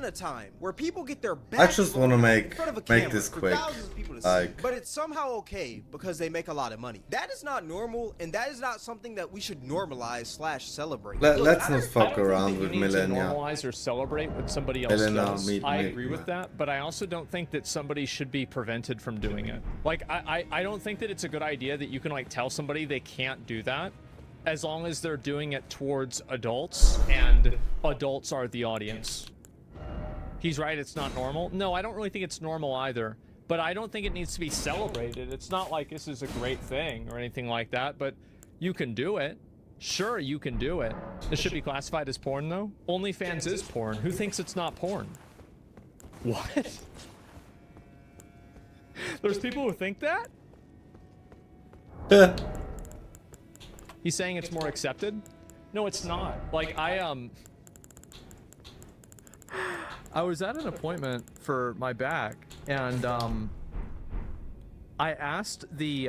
in a time where people get their I backs just want to in front of a make camera this for quick. thousands of people to see, Like, but it's somehow okay because they make a lot of money. That is not normal, and that is not something that we should normalize / celebrate. let's not fuck I around don't with think that you need to Milenia. normalize or celebrate what somebody else Milenia, does. meet I me, agree with man. that, but I also don't think that somebody should be prevented from doing it. Like, I don't think that it's a good idea that you can, like, tell somebody they can't do that as long as they're doing it towards adults, and adults are the audience. He's right, it's not normal. No, I don't really think it's normal either, but I don't think it needs to be celebrated. It's not like this is a great thing or anything like that, but you can do it. Sure, you can do it. This should be classified as porn, though. OnlyFans is porn. Who thinks it's not porn? What? There's people who think that? He's saying it's more accepted? No, it's not. Like, I was at an appointment for my back, and I asked the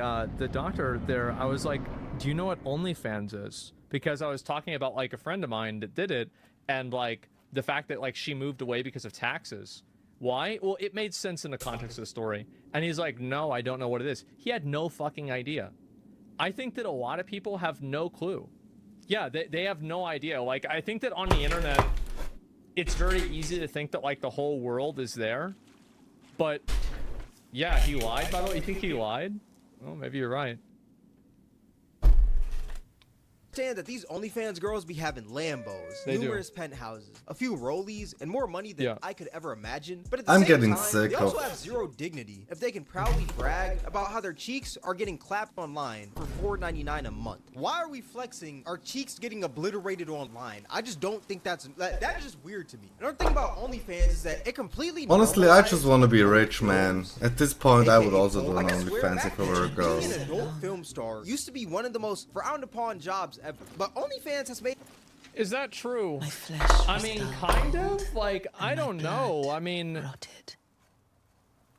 doctor there, I was like, do you know what OnlyFans is? Because I was talking about, like, a friend of mine that did it, and, like, the fact that, like, she moved away because of taxes. Why? Well, it made sense in the context of the story. And he's like, no, I don't know what it is. He had no fucking idea. I think that a lot of people have no clue. Yeah, they have no idea. Like, I think that on the internet, it's very easy to think that, like, the whole world is there. But, yeah, he lied, by the way. You think he lied? Well, maybe you're right. Understand that these OnlyFans girls be having Lambos, numerous penthouses, a few rollies, and more money than I could ever imagine. But at the I'm same getting time, sick they also of- have zero dignity if they can proudly brag about how their cheeks are getting clapped online for $4.99 a month. Why are we flexing our cheeks getting obliterated online? I just don't think that is just weird to me. Another thing about OnlyFans is that it completely Honestly, I just normalizes want to be rich, man. At this point, I would also do an I swear, OnlyFans back if I were a then, girl. being an adult film star used to be one of the most frowned upon jobs ever, but OnlyFans has made. Is that true? My flesh I mean, kind of. Like, I don't know. I mean, rotted.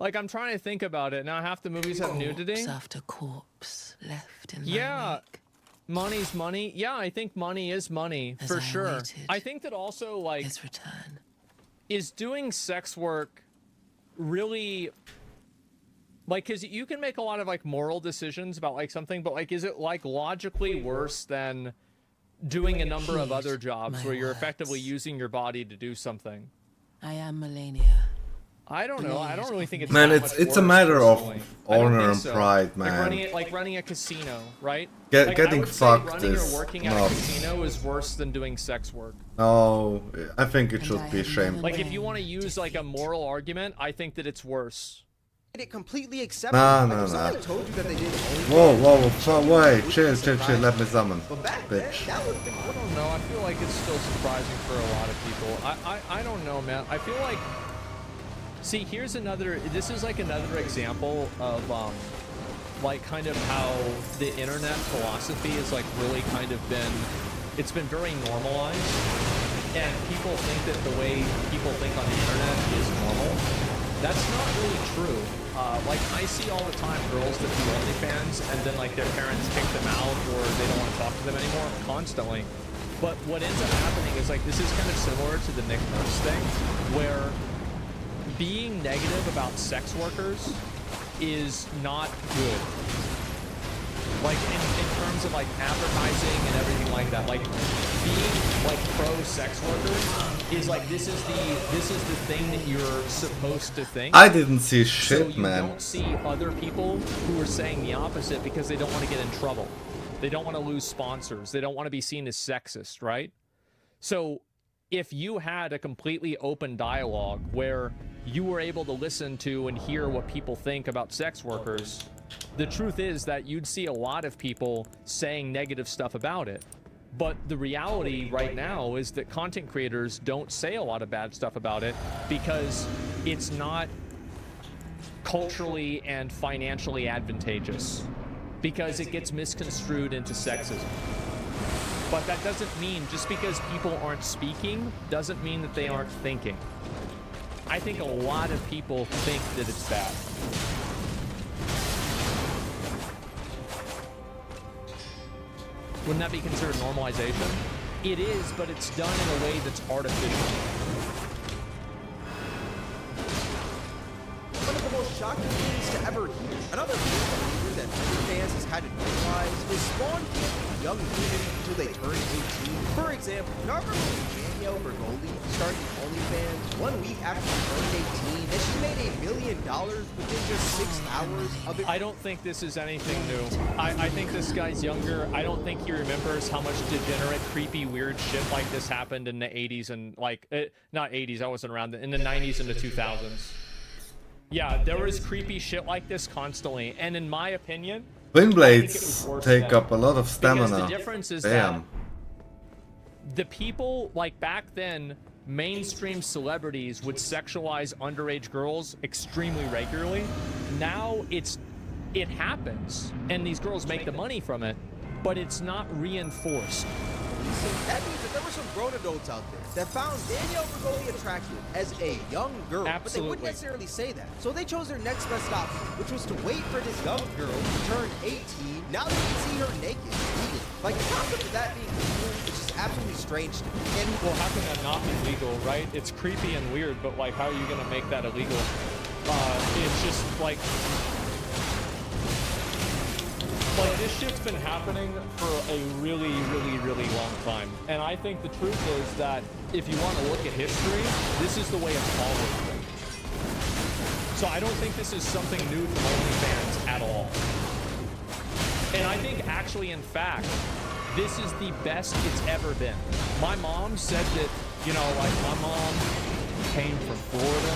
like, I'm trying to think about it. Now, half the movies have nudity. Corpse after corpse left in my Yeah. wake. Money's money. Yeah, I think money is money, As for I sure. awaited I think that also, like, His return. is doing sex work really, like, because you can make a lot of, like, moral decisions about, like, something, but, like, is it, like, logically worse than doing a number of other jobs my where you're words. effectively using your body to do something? I am Milenia. I don't know. I don't really think it's Man, that it's much a worse, matter of personally. I don't honor think and so. pride, Like running a casino, right? Get- Like, getting I would say fucked running is or working at not- a casino is worse than doing sex work. No, I think it And should I be have shameful. never Like, if you known want to use, like, a defeat. moral argument, I think that it's worse. It completely accepted. Nah, Like, nah, if somebody nah. told you that they did Whoa, OnlyFans, wait, chill, let me summon, but back then, bitch. that would have been I don't know. I feel like it's still surprising for a lot of people. I don't know, man. I feel like... See, here's another... This is, like, another example of, like, kind of how the internet philosophy has, like, really kind of been... It's been very normalized. And people think that the way people think on the internet is normal. That's not really true. Like, I see all the time girls that do OnlyFans, and then, like, their parents kick them out, or they don't want to talk to them anymore, constantly. But what ends up happening is, like, this is kind of similar to the Nick Nurse thing, where being negative about sex workers is not good. Like, in terms of, like, advertising and everything like that. Like, being, like, pro-sex workers is, like, this is the thing that you're supposed to think. I didn't see So shit, you man. don't see other people who are saying the opposite because they don't want to get in trouble. They don't want to lose sponsors. They don't want to be seen as sexist, right? So if you had a completely open dialogue where you were able to listen to and hear what people think about sex workers, the truth is that you'd see a lot of people saying negative stuff about it. But the reality right now is that content creators don't say a lot of bad stuff about it because it's not culturally and financially advantageous, because it gets misconstrued into sexism. But that doesn't mean, just because people aren't speaking, doesn't mean that they aren't thinking. I think a lot of people think that it's bad. Wouldn't that be considered normalization? It is, but it's done in a way that's artificial. shocking things to ever hear. Another thing that OnlyFans has kind of normalized is spawn camping young women until they turn 18. For example, remember when Danielle Bergoli started OnlyFans 1 week after she turned 18, and she made $1 million within just 6 hours of it? I don't think this is anything new. I think this guy's younger. I don't think he remembers how much degenerate, creepy, weird shit like this happened in the 80s and like, not 80s, I wasn't around, in the 90s and the 2000s. Yeah, there was creepy shit like this constantly, and in my opinion, Twin blades take up a lot of stamina. because the difference is that the people, like back then, mainstream celebrities would sexualize underage girls extremely regularly. Now it happens, and these girls make the money from it, but it's not reinforced. That means that there were some grown adults out there that found Danielle Bergoli attractive as a young girl, but they wouldn't necessarily say that. So they chose their next best option, which was to wait for this young girl to turn 18. Now they can see her naked, legally. Like, the concept of that being legal is just absolutely strange to me. And well, how can that not be legal, right? It's creepy and weird, but like, how are you gonna make that illegal? It's just like this shit's been happening for a really, really, really long time. And I think the truth is that if you want to look at history, this is the way it's always been. So I don't think this is something new from OnlyFans at all. And I think actually, in fact, this is the best it's ever been. My mom said that, you know, like my mom came from Florida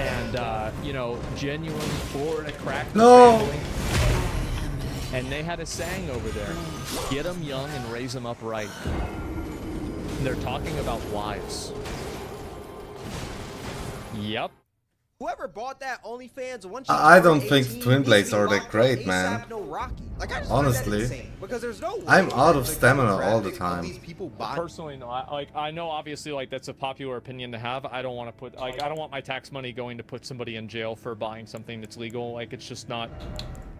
and, you know, genuine Florida crack family. And they had a saying over there, get them young and raise them up right. And they're talking about wives. Yep. whoever bought that OnlyFans once I don't think Twin Blades are that great, man. Like, I just honestly, because there's no I'm out of stamina all the time. Personally, no. I know obviously like that's a popular opinion to have. I don't want to put I don't want my tax money going to put somebody in jail for buying something that's legal. Like it's just not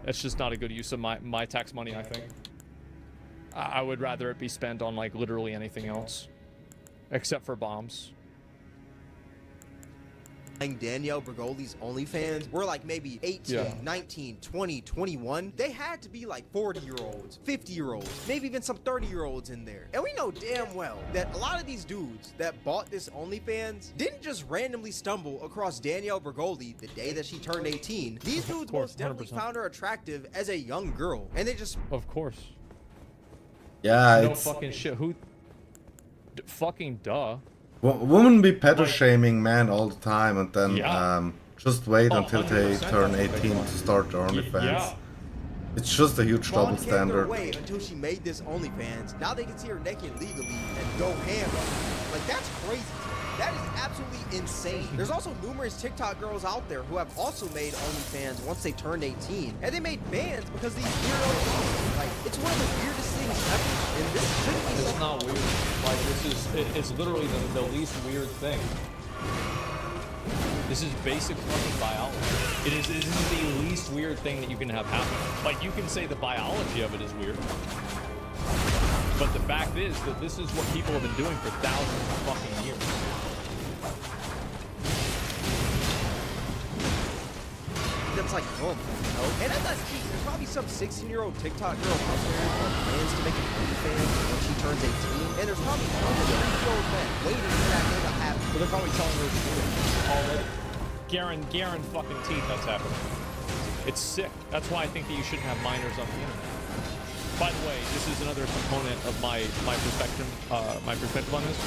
a good use of my tax money. I think I would rather it be spent on like literally anything else, except for bombs. Danielle Bergoli's OnlyFans were like maybe 18, 19, 20, 21. They had to be like 40-year-olds, 50-year-olds, maybe even some 30-year-olds in there. And we know damn well that a lot of these dudes that bought this OnlyFans didn't just randomly stumble across Danielle Bergoli the day that she turned 18. These dudes most definitely found her attractive as a young girl. And they just... Of course. Yeah, no it's... fucking shit. Who... fucking duh. Women be pedo shaming men all the time and then just wait until they turn 18 to start their OnlyFans. Yeah. It's just a huge double standard. Wait until she made this OnlyFans. Now they can see her naked legally and go ham on her. Like, that's crazy. That is absolutely insane. There's also numerous TikTok girls out there who have also made OnlyFans once they turned 18. And they made bans because these weirdos, like, it's one of the weirdest things ever. And this shouldn't be It's not weird. Like, it's literally the least weird thing. This is basic fucking biology. This is the least weird thing that you can have happen. Like, you can say the biology of it is weird. But the fact is that this is what people have been doing for thousands of fucking years. That's like normal, you know? And that's not cheap. There's probably some 16-year-old TikTok girl out there who plans to make an OnlyFans when she turns 18. And there's probably 100-year-old men waiting for that day to happen. But they're probably telling her to do it already. Garen fucking teeth, that's happening. It's sick. That's why I think that you shouldn't have minors on the internet. By the way, this is another component of my perspective on this.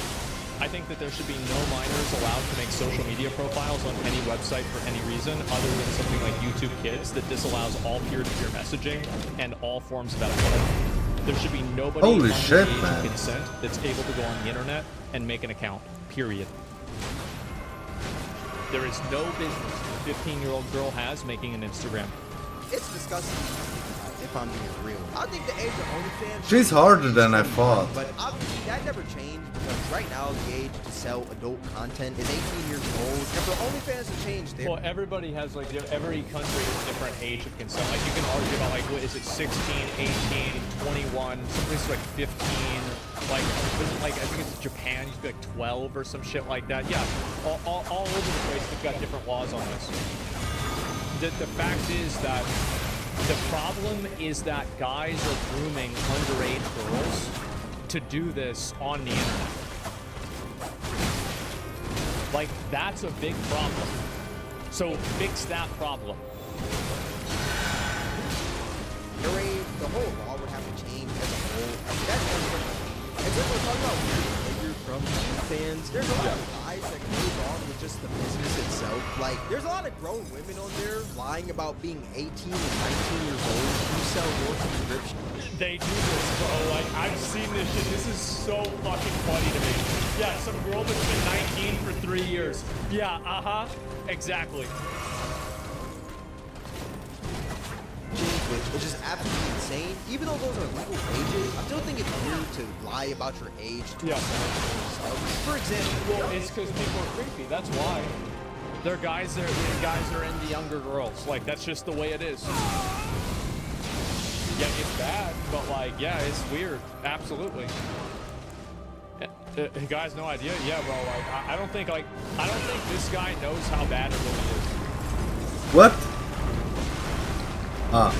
I think that there should be no minors allowed to make social media profiles on any website for any reason other than something like YouTube Kids that disallows all peer-to-peer messaging and all forms of etiquette. There should be nobody under the age of consent that's able to go on the internet and make an account, period. There is no business a 15-year-old girl has making an Instagram. It's disgusting. If I'm being real, I think the age of OnlyFans. She's harder than I thought. But obviously that never changed because right now the age to sell adult content is 18 years old. And for OnlyFans to change there. Well, everybody has like every country has a different age of consent. Like you can argue about like what is it 16, 18, 21, some places like 15. Like I think it's Japan, you could be like 12 or some shit like that. Yeah, all over the place they've got different laws on this. the fact is that the problem is that guys are grooming underage girls to do this on the internet. Like, that's a big problem. So fix that problem. The whole law would have to change as a whole. I mean, that's and since we're talking about weird behavior from fans, there's a lot of lies that goes on with just the business itself. Like, there's a lot of grown women on there lying about being 18 and 19 years old who sell more subscriptions. They do this, bro. Like, I've seen this shit. This is so fucking funny to me. Yeah, some girl that's been 19 for 3 years. Yeah, exactly. Which is absolutely insane. Even though those are legal ages, I still think it's weird to lie about your age to for example, well, it's because people are creepy. That's why. They're guys that are into younger girls. Like, that's just the way it is. Yeah, it's bad, but like, yeah, it's weird. Absolutely. Guys, no idea. Yeah, bro. Like, I don't think this guy knows how bad it really is. What? Ah.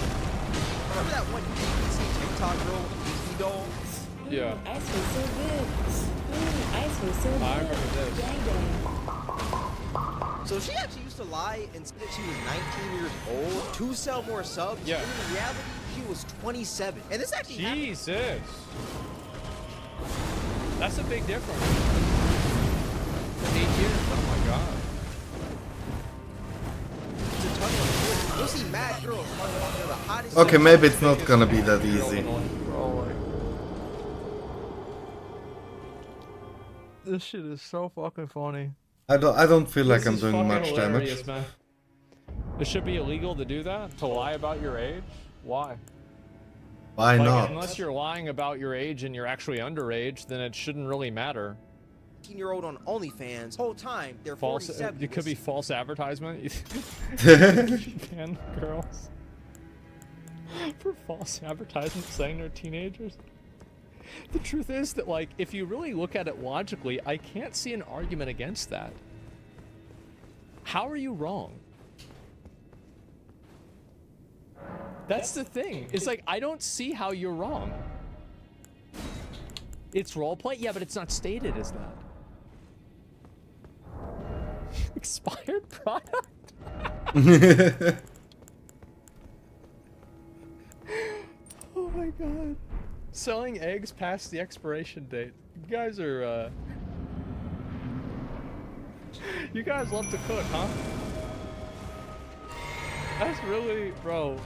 Remember that one BBC TikTok girl, Disney doll? Yeah. Ice was so good. Ice was so good. I remember this. So she actually used to lie and say that she was 19 years old to sell more subs. Yeah. When in reality, she was 27. And this actually happened. Jesus. That's a big difference. 8 years. Oh my god. You'll see mad girls talking about they're the hottest. Okay, maybe it's not gonna be that easy. This shit is so fucking funny. I don't feel like I'm doing much damage. Man. It should be illegal to do that? To lie about your age? Why? Why not? Unless you're lying about your age and you're actually underage, then it shouldn't really matter. 18-year-old on OnlyFans, whole time they're False. 47. It could be false advertisement. Ban girls for false advertisement saying they're teenagers. The truth is that, like, if you really look at it logically, I can't see an argument against that. How are you wrong? That's the thing. It's like, I don't see how you're wrong. It's roleplay? Yeah, but it's not stated as that. Expired product? Oh my god. Selling eggs past the expiration date. You guys are, you guys love to cook, huh? That's really, bro.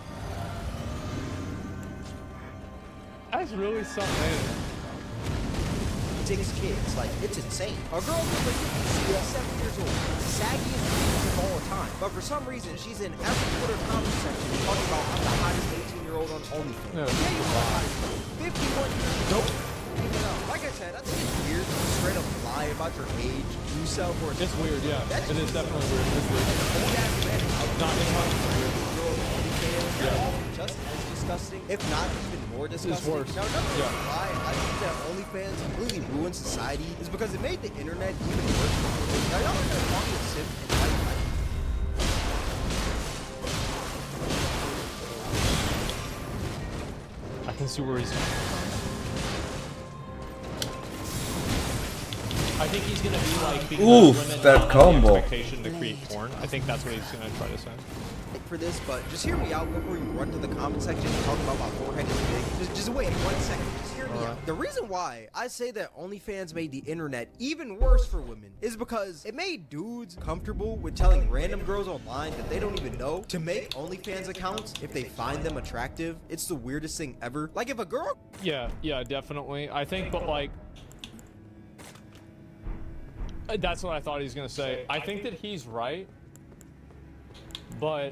That's really something. 6 kids, like, it's insane. A girl who's like 7 years old, saggiest bitch of all time. But for some reason, she's in every Twitter comment section talking about I'm the hottest 18-year-old on OnlyFans. No. Yeah, you are. 51 years. Nope. Like I said, I think it's weird to straight up lie about your age. You sell for It's weird, yeah. That's It is definitely weird. It's weird. Not in my just as disgusting, if not even more disgusting. worse. Now, another reason why I think that OnlyFans completely ruined society is because it made the internet even worse. Now, y'all are gonna call me a simp and I can see where he's. I think he's gonna be like because Oof, women that don't have combo. the expectation to create porn. I think that's what he's gonna try to say. for this, but just hear me out before you run to the comment section and talk about my forehead is big. Just wait 1 second. Just hear me out. The reason why I say that OnlyFans made the internet even worse for women is because it made dudes comfortable with telling random girls online that they don't even know to make OnlyFans accounts if they find them attractive. It's the weirdest thing ever. Like if a girl... Yeah, definitely. I think, but like... That's what I thought he was gonna say. I think that he's right, but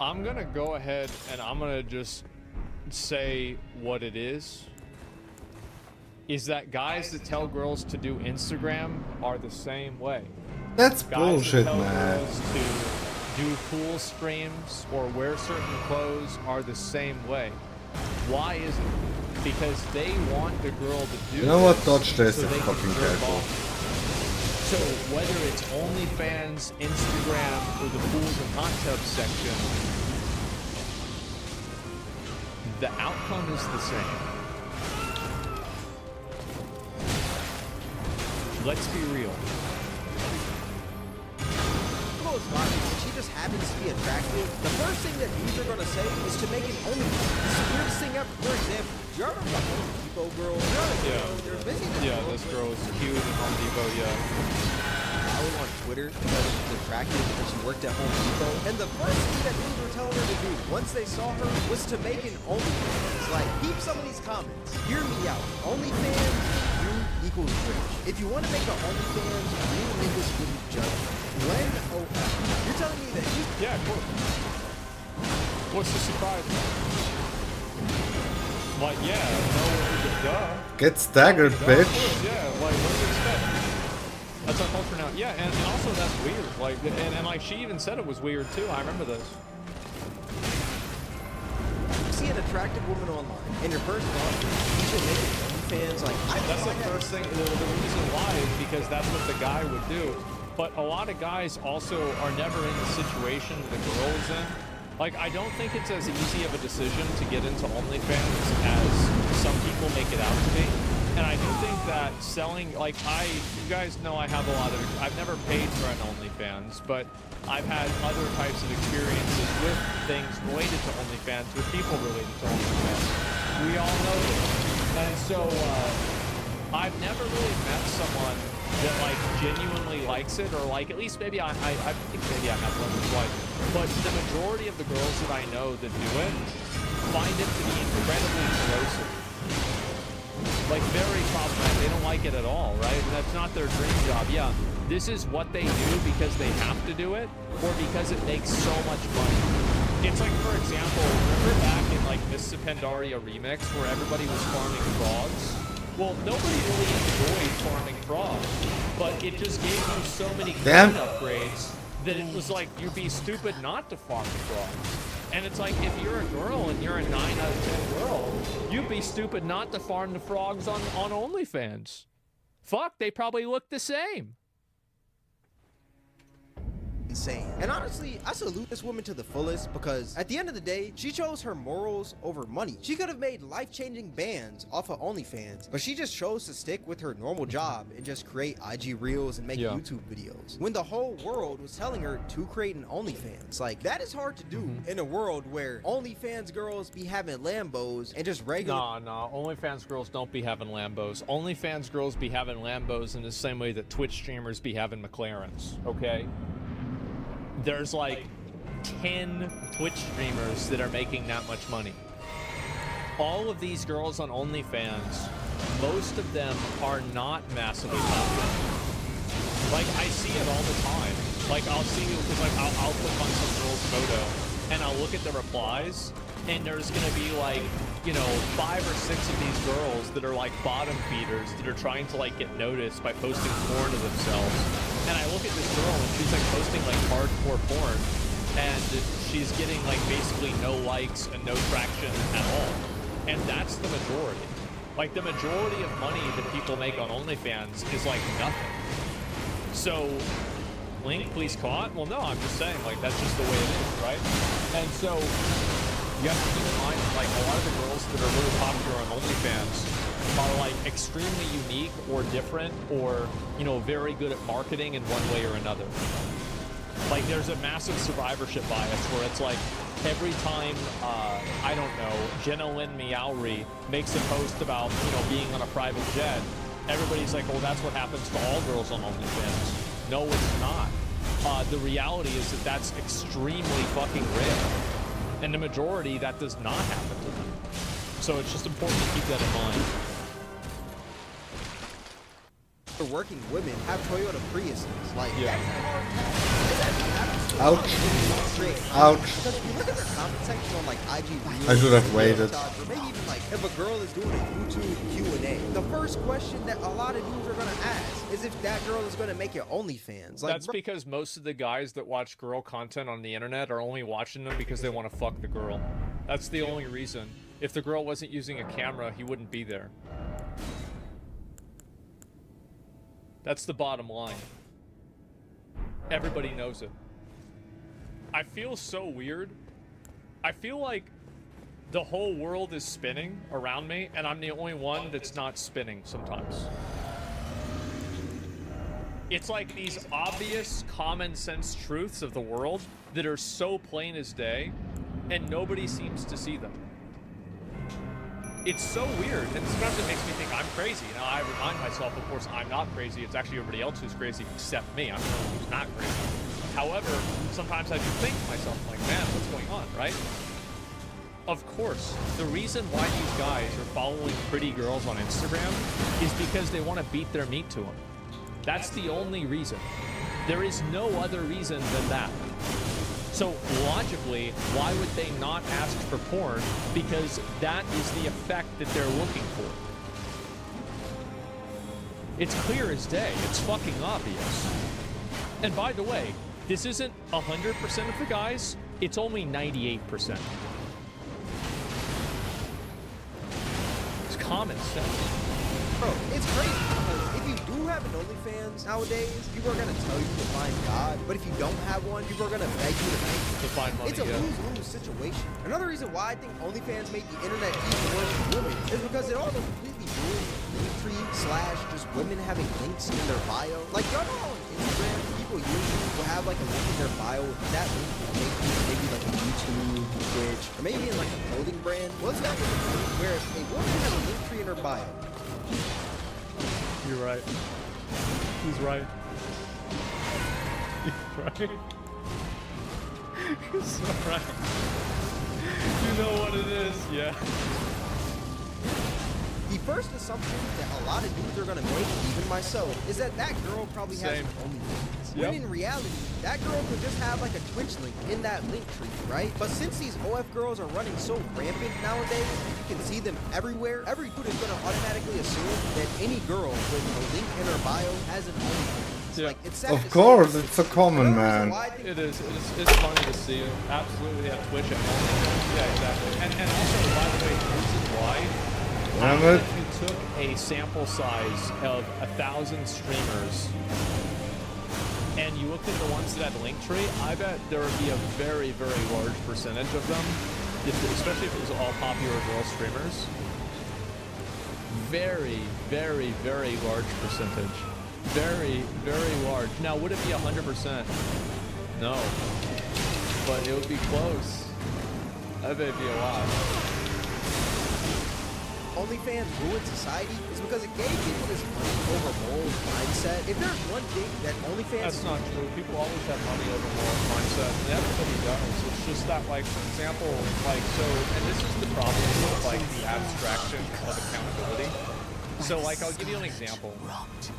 I'm gonna go ahead and I'm gonna just say what it is that guys that tell girls to do Instagram are the same way. That's Guys bullshit, that tell man. girls to do pool streams or wear certain clothes are the same way. Why is it? Because they want the girl to do. You know what? this Dodge this so is they can fucking jerk casual. off. So whether it's OnlyFans, Instagram, or the pools and hot tubs section, the outcome is the same. Let's be real. She just happens to be attractive. The first thing that dudes are gonna say is to make an OnlyFans. It's the weirdest thing ever. For example, do you remember the Home Depot girl? Yeah. They're busy. Yeah, this girl is cute at Home Depot, yeah. I was on Twitter because she was attractive because she worked at Home Depot. And the first thing that dudes were telling her to do once they saw her was to make an OnlyFans. Like, keep some of these comments. Hear me out. OnlyFans, you equals rich. If you want to make an OnlyFans, you niggas wouldn't judge. When? Oh, you're telling me that you... Yeah, of course. What's the surprise? Like, yeah, no, duh. Get staggered, bitch. Yeah, like, what do you expect? That's our culture now. Yeah, and also that's weird. Like, and like, she even said it was weird, too. I remember this. You see an attractive woman online, and your first thought is, you should make an OnlyFans. Like, that's the first thing. The reason why is because that's what the guy would do. But a lot of guys also are never in the situation the girl is in. Like, I don't think it's as easy of a decision to get into OnlyFans as some people make it out to be. And I do think that selling, like, you guys know I have a lot of, I've never paid for an OnlyFans, but I've had other types of experiences with things related to OnlyFans, with people related to OnlyFans. We all know this. And so, I've never really met someone that like genuinely likes it, or like at least maybe I think maybe I have one that's like, but the majority of the girls that I know that do it find it to be incredibly corrosive, like very problematic. They don't like it at all, right? And that's not their dream job. Yeah, this is what they do because they have to do it, or because it makes so much money. It's like, for example, remember back in like Miss Pandaria Remix where everybody was farming frogs? Well, nobody really enjoyed farming frogs, but it just gave you so many coin upgrades that it was like you'd be stupid not to farm frogs. And it's like, if you're a girl and you're a 9 out of 10 girl, you'd be stupid not to farm the frogs on OnlyFans. Fuck, they probably look the same. Insane. And honestly, I salute this woman to the fullest because at the end of the day, she chose her morals over money. She could have made life-changing bands off of OnlyFans, but she just chose to stick with her normal job and just create IG Reels and make YouTube videos. When the whole world was telling her to create an OnlyFans. Like, that is hard to do in a world where OnlyFans girls be having Lambos and just regular... Nah, OnlyFans girls don't be having Lambos. OnlyFans girls be having Lambos in the same way that Twitch streamers be having McLarens, okay? There's like 10 Twitch streamers that are making that much money. All of these girls on OnlyFans, most of them are not massively popular. Like, I see it all the time. Like, I'll see, because like I'll click on some girl's photo and I'll look at the replies, and there's gonna be like, you know, 5 or 6 of these girls that are like bottom feeders that are trying to like get noticed by posting porn of themselves. And I look at this girl and she's like posting like hardcore porn, and she's getting like basically no likes and no traction at all. And that's the majority. Like, the majority of money that people make on OnlyFans is like nothing. So, Link, please caught? Well, no, I'm just saying, like, that's just the way it is, right? And so, you have to keep in mind, like, a lot of the girls that are really popular on OnlyFans are like extremely unique or different, or, you know, very good at marketing in one way or another. Like, there's a massive survivorship bias where it's like every time, I don't know, Jenna Lynn Meowry makes a post about, you know, being on a private jet, everybody's like, well, that's what happens to all girls on OnlyFans. No, it's not. The reality is that that's extremely fucking rare. And the majority, that does not happen to them. So it's just important to keep that in mind. For working women have Toyota Priuses. Like, Ouch. Ouch. Because if you look at their comment section on like IG Reels, I should have waited. or maybe even like if a girl is doing a YouTube Q&A, the first question that a lot of dudes are gonna ask is if that girl is gonna make it OnlyFans. Like, that's because most of the guys that watch girl content on the internet are only watching them because they want to fuck the girl. That's the only reason. If the girl wasn't using a camera, he wouldn't be there. That's the bottom line. everybody knows it. I feel so weird. I feel like the whole world is spinning around me, and I'm the only one that's not spinning sometimes. It's like these obvious common sense truths of the world that are so plain as day, and nobody seems to see them. It's so weird, and sometimes it makes me think I'm crazy. Now, I remind myself, of course, I'm not crazy. It's actually everybody else who's crazy except me. I'm the one who's not crazy. However, sometimes I do think to myself, like, man, what's going on, right? Of course, the reason why these guys are following pretty girls on Instagram is because they want to beat their meat to them. That's the only reason. There is no other reason than that. So logically, why would they not ask for porn? Because that is the effect that they're looking for. It's clear as day. It's fucking obvious. And by the way, this isn't 100% of the guys. It's only 98%. It's common sense. Bro, it's crazy because if you do have an OnlyFans nowadays, people are gonna tell you to find God. But if you don't have one, people are gonna beg you to make it. To find money, It's a lose-lose situation. Another reason why I think OnlyFans made the internet even worse for women is because it also completely ruined Linktree / just women having links in their bio. Like, y'all know on Instagram, people usually will have like a link in their bio. That link will make you maybe like a YouTube, Twitch, or maybe in like a clothing brand. Well, it's not really a thing where if a woman has a Linktree in her bio, you're right. He's right. He's right. He's so right. You know what it is, yeah. the first assumption that a lot of dudes are gonna make, even myself, is that that girl probably has an OnlyFans. When in reality, that girl could just have like a Twitch link in that link tree, right? But since these OF girls are running so rampant nowadays, you can see them everywhere, every dude is gonna automatically assume that any girl with a link in her bio has an OnlyFans. Yeah. Like, it's sad Of to course, say. it's so common, Another reason man. why I think It is. It's funny to see. Absolutely, they have Twitch and OnlyFans. Yeah, exactly. And also, by the way, the reason why, Damn it. if you took a sample size of 1,000 streamers and you looked at the ones that had Linktree, I bet there would be a very, very large percentage of them, especially if it was all popular girl streamers. Very, very, very large percentage. Very, very large. Now, would it be 100%? No. But it would be close. I bet it'd be a lot. OnlyFans ruined society is because it gave people this money over morals mindset. If there's one thing that OnlyFans That's not true. People always have money over moral mindset, and everybody does. It's just that, like, for example, like, so, and this is the problem with, like, the abstraction of accountability. So, like, I'll give you an example.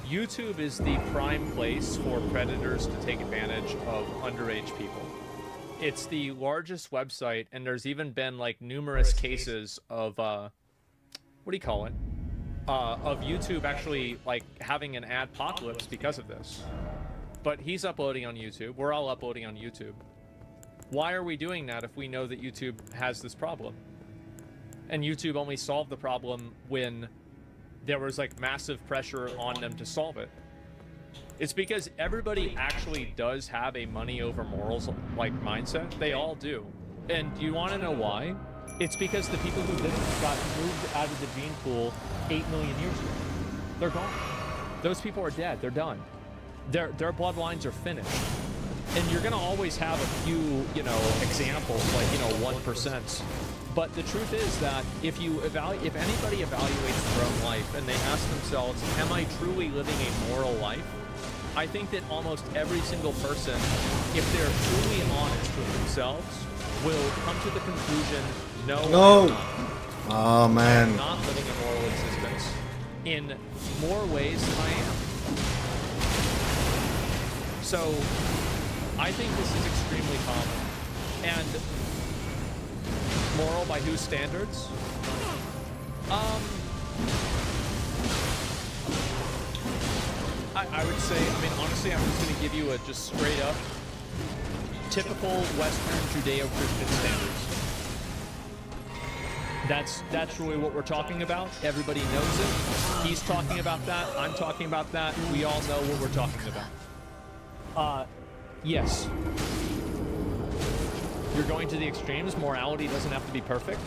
YouTube is the prime place for predators to take advantage of underage people. It's the largest website, and there's even been, like, numerous cases of, what do you call it? Of YouTube actually, like, having an adpocalypse because of this. But he's uploading on YouTube. We're all uploading on YouTube. Why are we doing that if we know that YouTube has this problem? And YouTube only solved the problem when there was, like, massive pressure on them to solve it. It's because everybody actually does have a money over morals, like, mindset. They all do. And do you want to know why? It's because the people who didn't got moved out of the gene pool 8 million years ago. They're gone. Those people are dead. They're done. Their bloodlines are finished. And you're going to always have a few, you know, examples, like, you know, 1%. But the truth is that if anybody evaluates their own life and they ask themselves, am I truly living a moral life? I think that almost every single person, if they're truly honest with themselves, will come to the conclusion, no. No. I'm not. Oh, man. I'm not living a moral existence in more ways than I am. So, I think this is extremely common. And moral by whose standards? I would say, I mean, honestly, I'm just going to give you a just straight up typical Western Judeo-Christian standards. That's really what we're talking about. Everybody knows it. He's talking about that. I'm talking about that. We all know what we're talking about. Yes. You're going to the extremes. Morality doesn't have to be perfect.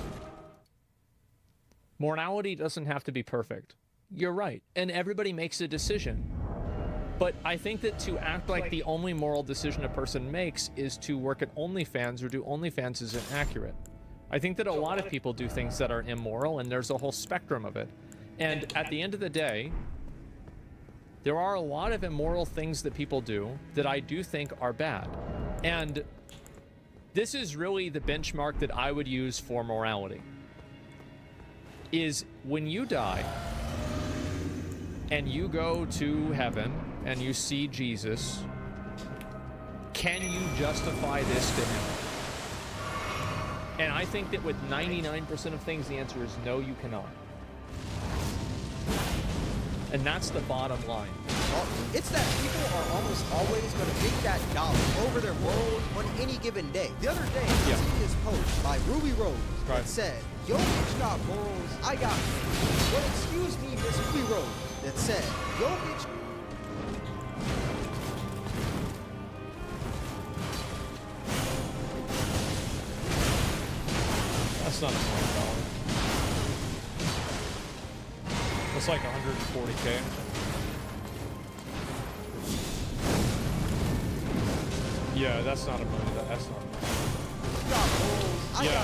Morality doesn't have to be perfect. You're right. And everybody makes a decision. But I think that to act like the only moral decision a person makes is to work at OnlyFans or do OnlyFans is inaccurate. I think that a lot of people do things that are immoral, and there's a whole spectrum of it. And at the end of the day, there are a lot of immoral things that people do that I do think are bad. And this is really the benchmark that I would use for morality. Is when you die and you go to heaven and you see Jesus, can you justify this to him? And I think that with 99% of things, the answer is no, you cannot. And that's the bottom line. Well, it's that people are almost always going to take that dollar over their morals on any given day. The other day, I seen this post by Ruby Rose that said, "Yo, bitch got morals, I got morals." Well, excuse me, Miss Ruby Rose, that said, "Yo, bitch." That's not $1 million. That's like 140K. Yeah, that's not $1 million. That's not. Got morals. Yeah.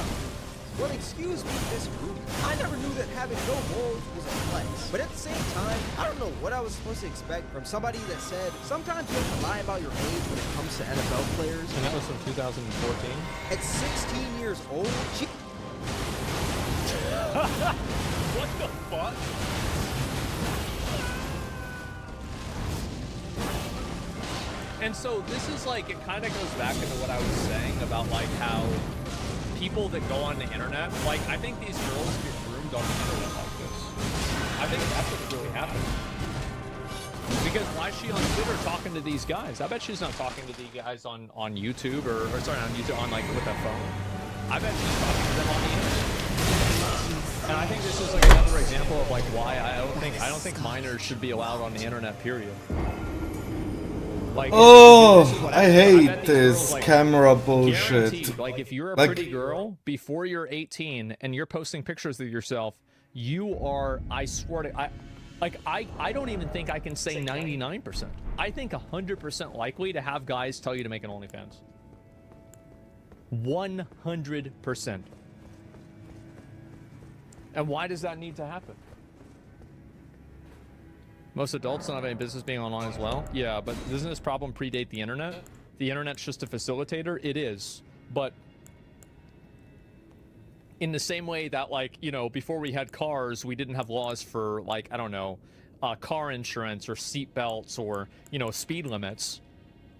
Well, excuse me, Miss Ruby. I never knew that having no morals was a flex. But at the same time, I don't know what I was supposed to expect from somebody that said sometimes you have to lie about your age when it comes to NFL players. And that was from 2014. At 16 years old, she. What the fuck? And so this is like, it kind of goes back into what I was saying about like how people that go on the internet, like I think these girls get groomed on the internet like this. I think that's what's really happening. Because why is she on Twitter talking to these guys? I bet she's not talking to the guys on YouTube or sorry, on YouTube, on like with a phone. I bet she's talking to them on the internet. And I think this is like another example of like why I don't think minors should be allowed on the internet, period. Like, I hate this like, camera bullshit. guaranteed, like if you're a pretty girl before you're 18 and you're posting pictures of yourself, you are, I swear to, I don't even think I can say 99%. I think 100% likely to have guys tell you to make an OnlyFans. 100%. And why does that need to happen? Most adults don't have any business being online as well. Yeah, but doesn't this problem predate the internet? The internet's just a facilitator? It is. But in the same way that, like, you know, before we had cars, we didn't have laws for, like, I don't know, car insurance or seat belts or, you know, speed limits.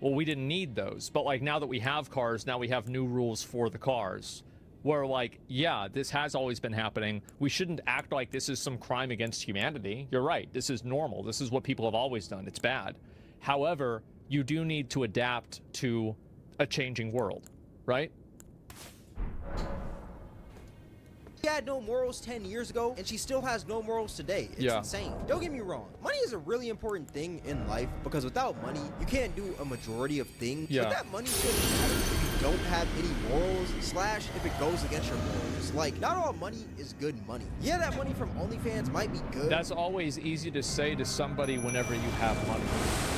Well, we didn't need those. But, like, now that we have cars, now we have new rules for the cars. Where, like, yeah, this has always been happening. We shouldn't act like this is some crime against humanity. You're right. This is normal. This is what people have always done. It's bad. However, you do need to adapt to a changing world, right? She had no morals 10 years ago, and she still has no morals today. It's insane. Don't get me wrong. Money is a really important thing in life because without money, you can't do a majority of things. Yeah. But that money shouldn't matter if you don't have any morals, / if it goes against your morals. Like, not all money is good money. Yeah, that money from OnlyFans might be good. That's always easy to say to somebody whenever you have money.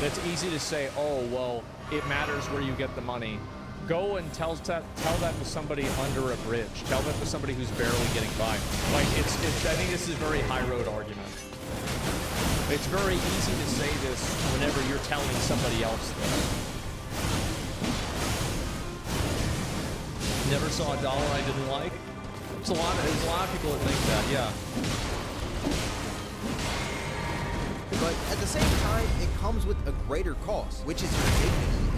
That's easy to say, oh, well, it matters where you get the money. Go and tell that to somebody under a bridge. Tell that to somebody who's barely getting by. Like, I think this is a very high road argument. It's very easy to say this whenever you're telling somebody else this. Never saw a dollar I didn't like. There's a lot of people that think that, yeah. But at the same time, it comes with a greater cost, which is your dignity.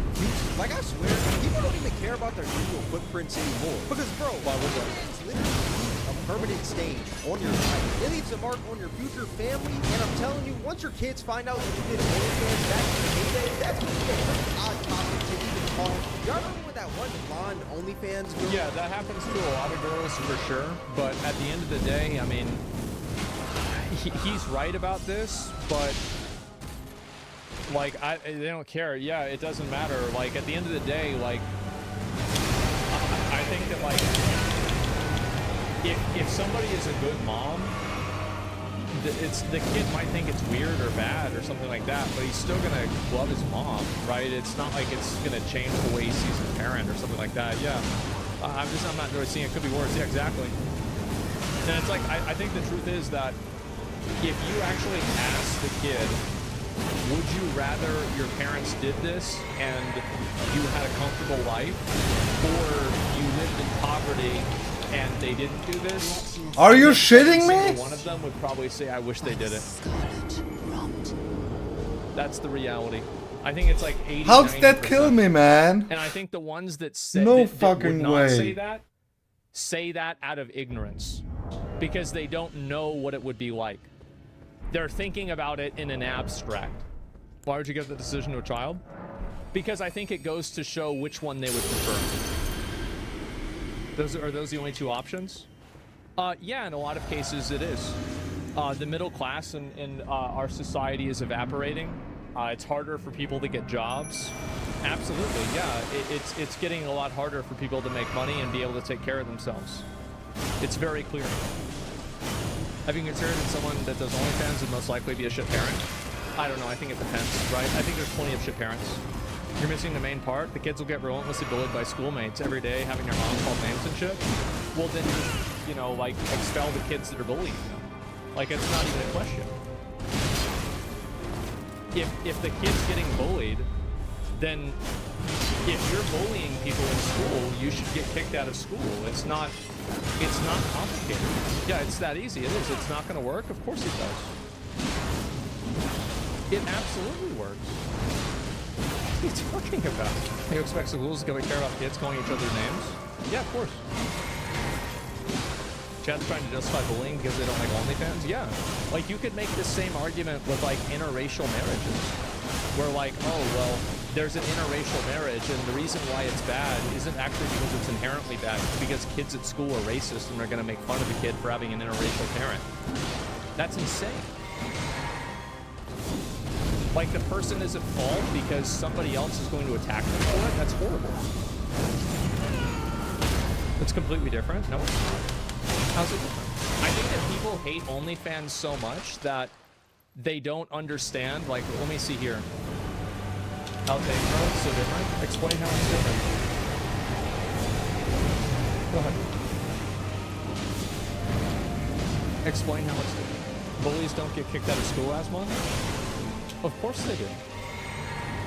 Like, I swear, people don't even care about their digital footprints anymore. Because, bro, OnlyFans literally leaves a permanent stain on your life. It leaves a mark on your future family. And I'm telling you, once your kids find out that you did OnlyFans back in the heyday, that's going to be a pretty odd topic to even talk. Y'all remember when that one blonde OnlyFans girl? Yeah, that happens to a lot of girls for sure. But at the end of the day, I mean, he's right about this, but Like, they don't care. Yeah, it doesn't matter. Like, at the end of the day, like, I think that, like, if somebody is a good mom, the kid might think it's weird or bad or something like that, but he's still gonna love his mom, right? It's not like it's gonna change the way he sees his parent or something like that. Yeah, I'm not really seeing it could be worse. Yeah, exactly. And it's like, I think the truth is that if you actually ask the kid, would you rather your parents did this and you had a comfortable life, or you lived in poverty and they didn't do this? Are you shitting me? One of them would probably say, I wish they did it. That's the reality. I think it's like 80, How did that kill me, man? And I think the ones that say No that fucking would not way. say that out of ignorance, because they don't know what it would be like. They're thinking about it in an abstract. Why would you give the decision to a child? Because I think it goes to show which one they would prefer. Are those the only two options? Yeah, in a lot of cases it is. The middle class in our society is evaporating. It's harder for people to get jobs. Absolutely, yeah. It's getting a lot harder for people to make money and be able to take care of themselves. It's very clear. Have you considered that someone that does OnlyFans would most likely be a shit parent? I don't know, I think it depends, right? I think there's plenty of shit parents. You're missing the main part. The kids will get relentlessly bullied by schoolmates every day, having their mom call names and shit. Well, then, you know, like, expel the kids that are bullying them. Like, it's not even a question. If the kid's getting bullied, then if you're bullying people in school, you should get kicked out of school. It's not complicated. Yeah, it's that easy. It is. It's not going to work. Of course it does. It absolutely works. What are you talking about? You expect schools to care about kids calling each other names? Yeah, of course. Chad's trying to justify bullying because they don't like OnlyFans? Yeah. Like, you could make the same argument with, like, interracial marriages. Where, like, oh, well, there's an interracial marriage, and the reason why it's bad isn't actually because it's inherently bad. It's because kids at school are racist, and they're going to make fun of the kid for having an interracial parent. That's insane. Like, the person is at fault because somebody else is going to attack them for it? That's horrible. It's completely different? No. How's it different? I think that people hate OnlyFans so much that they don't understand. Like, let me see here. How they grow so different? Explain how it's different. Go ahead. Explain how it's different. Bullies don't get kicked out of school as much? Of course they do.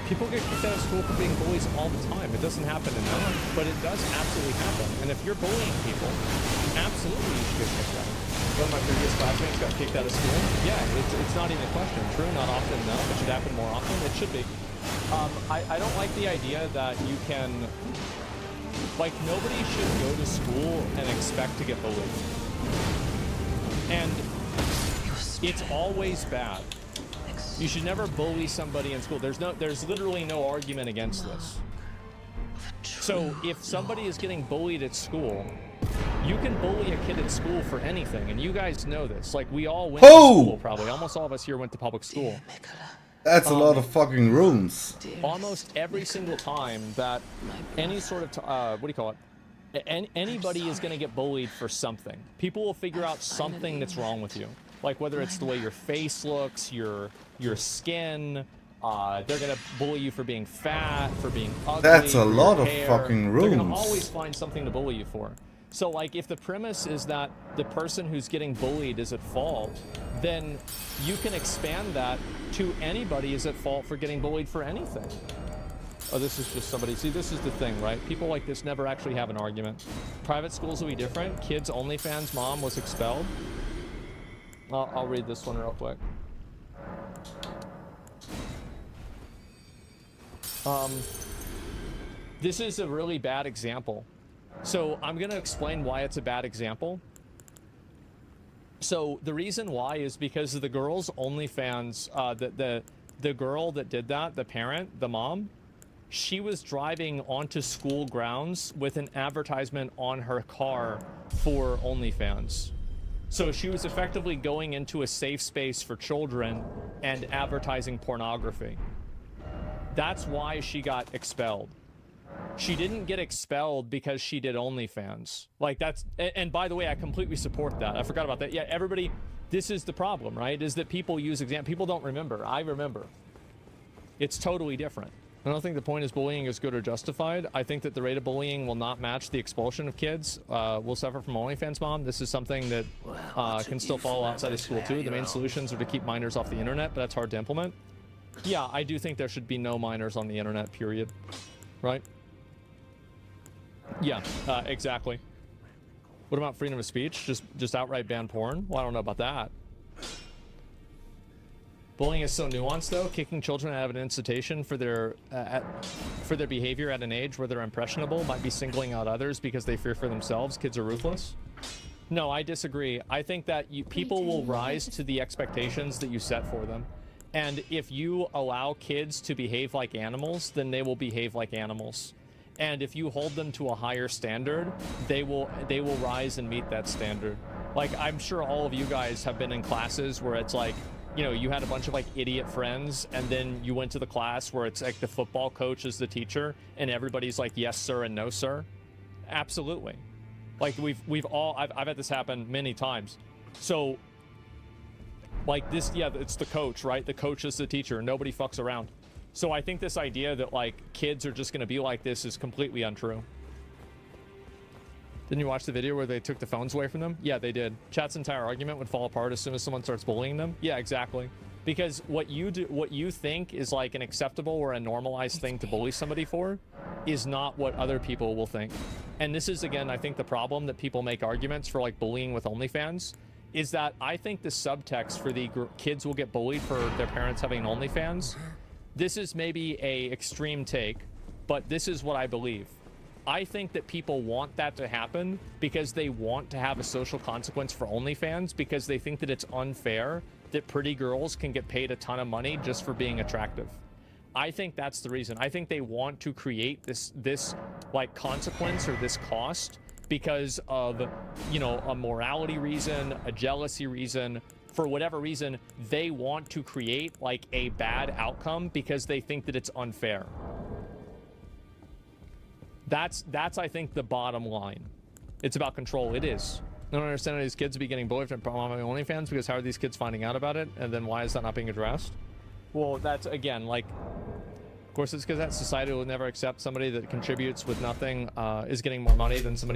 People get kicked out of school for being bullies all the time. It doesn't happen enough, but it does absolutely happen. And if you're bullying people, absolutely you should get kicked out. One of my previous classmates got kicked out of school. Yeah, it's not even a question. True, not often enough. It should happen more often. It should be. I don't like the idea that you can... Like, nobody should go to school and expect to get bullied. And it's always bad. You should never bully somebody in school. There's literally no argument against this. So if somebody is getting bullied at school, you can bully a kid at school for anything, and you guys know this. Like, we all went to school, probably. Almost all of us here went to public school. That's a lot of fucking rooms. Almost every single time that any sort of, what do you call it? Anybody is going to get bullied for something. People will figure out something that's wrong with you. Like, whether it's the way your face looks, your skin, they're gonna bully you for being fat, for being ugly. That's a lot of hair. fucking They're gonna rooms. always find something to bully you for. So, like, if the premise is that the person who's getting bullied is at fault, then you can expand that to anybody is at fault for getting bullied for anything. Oh, this is just somebody. See, this is the thing, right? People like this never actually have an argument. Private schools will be different. Kids' OnlyFans mom was expelled. I'll read this one real quick. This is a really bad example. So I'm going to explain why it's a bad example. So the reason why is because of the girl's OnlyFans, the girl that did that, the parent, the mom, she was driving onto school grounds with an advertisement on her car for OnlyFans. So she was effectively going into a safe space for children and advertising pornography. That's why she got expelled. She didn't get expelled because she did OnlyFans. Like, that's... And by the way, I completely support that. I forgot about that. Yeah, everybody... This is the problem, right? Is that people use People don't remember. I remember. It's totally different. I don't think the point is bullying is good or justified. I think that the rate of bullying will not match the expulsion of kids. Will suffer from OnlyFans mom. This is something that can still fall outside of school too. The main solutions are to keep minors off the internet, but that's hard to implement. Yeah, I do think there should be no minors on the internet, period. Right? Yeah, exactly. What about freedom of speech? Just outright ban porn? Well, I don't know about that. Bullying is so nuanced, though. Kicking children out of an institution for their behavior at an age where they're impressionable might be singling out others because they fear for themselves. Kids are ruthless. No, I disagree. I think that people will rise to the expectations that you set for them. And if you allow kids to behave like animals, then they will behave like animals. And if you hold them to a higher standard, they will rise and meet that standard. Like, I'm sure all of you guys have been in classes where it's like, you know, you had a bunch of like idiot friends, and then you went to the class where it's like the football coach is the teacher, and everybody's like, yes, sir, and no, sir. Absolutely. Like, I've had this happen many times. So, like this, yeah, it's the coach, right? The coach is the teacher. Nobody fucks around. So I think this idea that like kids are just going to be like this is completely untrue. Didn't you watch the video where they took the phones away from them? Yeah, they did. Chat's entire argument would fall apart as soon as someone starts bullying them. Yeah, exactly. Because what you think is like an acceptable or a normalized thing to bully somebody for is not what other people will think. And this is, again, I think the problem that people make arguments for like bullying with OnlyFans is that I think the subtext for the kids will get bullied for their parents having OnlyFans. This is maybe a extreme take, but this is what I believe. I think that people want that to happen because they want to have a social consequence for OnlyFans because they think that it's unfair that pretty girls can get paid a ton of money just for being attractive. I think that's the reason. I think they want to create this like consequence or this cost because of, you know, a morality reason, a jealousy reason. For whatever reason, they want to create like a bad outcome because they think that it's unfair. That's I think the bottom line. It's about control. It is. I don't understand how these kids be getting bullied from OnlyFans because how are these kids finding out about it? And then why is that not being addressed? Well, that's, again, like, of course it's because that society will never accept somebody that contributes with nothing, is getting more money than somebody